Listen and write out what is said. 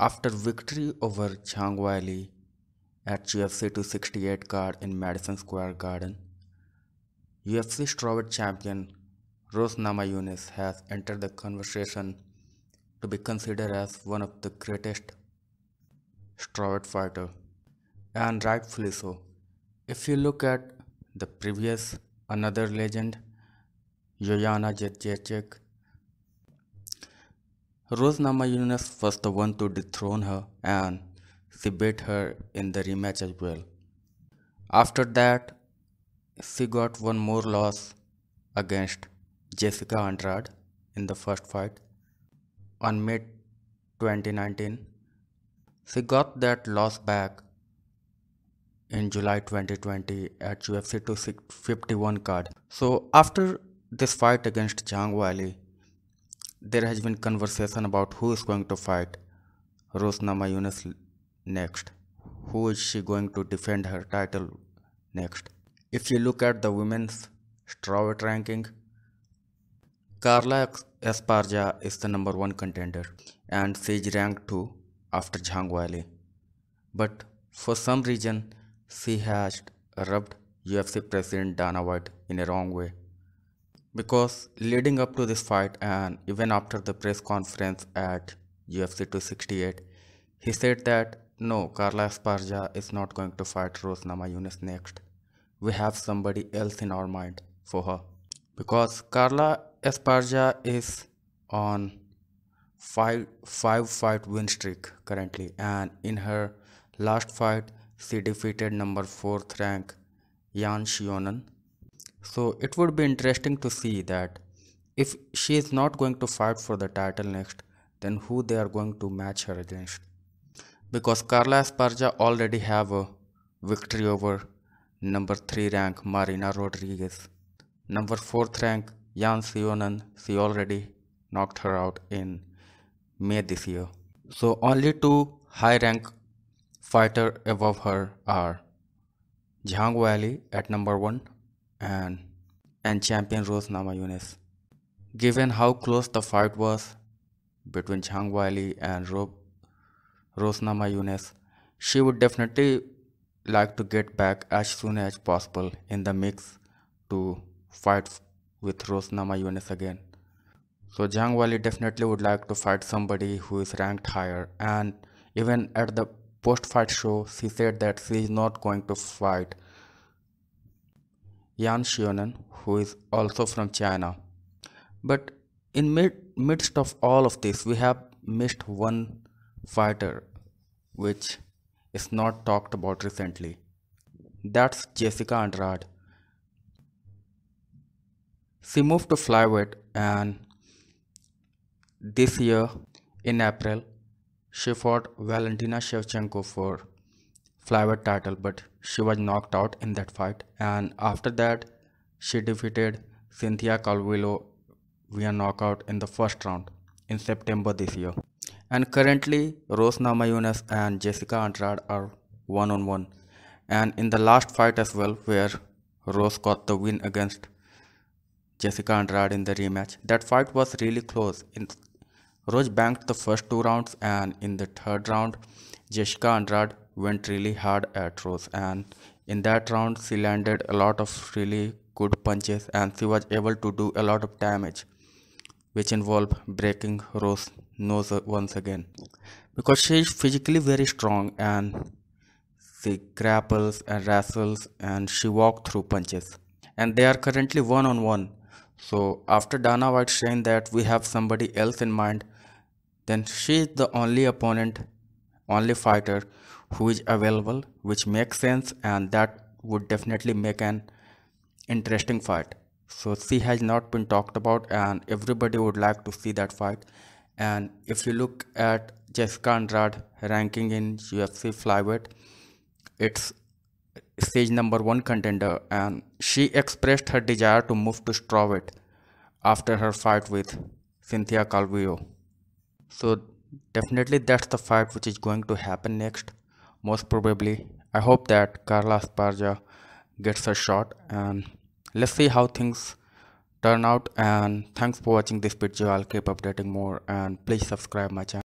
After victory over Zhang Weili at UFC 268 card in Madison Square Garden, UFC strawweight champion Rose Namajunas has entered the conversation to be considered as one of the greatest strawweight fighter, and rightfully so. If you look at the previous another legend, Joanna Jędrzejczyk, Rose Namajunas was the one to dethrone her and she beat her in the rematch as well. After that, she got one more loss against Jessica Andrade in the first fight on May 2019. She got that loss back in July 2020 at UFC 251 card. So after this fight against Zhang Weili, there has been conversation about who is going to fight Rose Namajunas next. Who is she going to defend her title next? If you look at the women's strawweight ranking, Carla Esparza is the number one contender and she is ranked 2 after Zhang Weili. But for some reason, she has rubbed UFC president Dana White in a wrong way. Because leading up to this fight and even after the press conference at UFC 268, he said that no, Carla Esparza is not going to fight Rose Namajunas next. We have somebody else in our mind for her. Because Carla Esparza is on five fight win streak currently, and in her last fight she defeated number 4th rank Yan Xiaonan. So it would be interesting to see that if she is not going to fight for the title next, then who they are going to match her against. Because Carla Esparza already have a victory over number 3 rank Marina Rodriguez. Number 4th rank Yan Xiaonan, she already knocked her out in May this year. So only 2 high rank fighter above her are Zhang Weili at number 1 and champion Rose Namajunas. Given how close the fight was between Zhang Weili and Rose Namajunas, she would definitely like to get back as soon as possible in the mix to fight with Rose Namajunas again. So Zhang Weili definitely would like to fight somebody who is ranked higher, and even at the post-fight show, she said that she is not going to fight Yan Xiaonan, who is also from China. But in midst of all of this, we have missed one fighter which is not talked about recently. That's Jessica Andrade. She moved to flyweight, and this year in April she fought Valentina Shevchenko for flyweight title, but she was knocked out in that fight, and after that she defeated Cynthia Calvillo via knockout in the first round in September this year. And currently Rose Namajunas and Jessica Andrade are 1-on-1, and in the last fight as well, where Rose got the win against Jessica Andrade in the rematch, that fight was really close. Rose banked the first 2 rounds, and in the third round Jessica Andrade went really hard at Rose, and in that round she landed a lot of really good punches and she was able to do a lot of damage, which involved breaking Rose's nose once again. Because she is physically very strong and she grapples and wrestles and she walks through punches, and they are currently 1-on-1. So after Dana White saying that we have somebody else in mind, then she is the only opponent, only fighter who is available, which makes sense, and that would definitely make an interesting fight. So she has not been talked about and everybody would like to see that fight. And if you look at Jessica Andrade ranking in UFC flyweight, it's stage number 1 contender, and she expressed her desire to move to strawweight after her fight with Cynthia Calvillo. So definitely that's the fight which is going to happen next, most probably. I hope that Carla Esparza gets a shot, and let's see how things turn out. And thanks for watching this video. I'll keep updating more, and please subscribe my channel.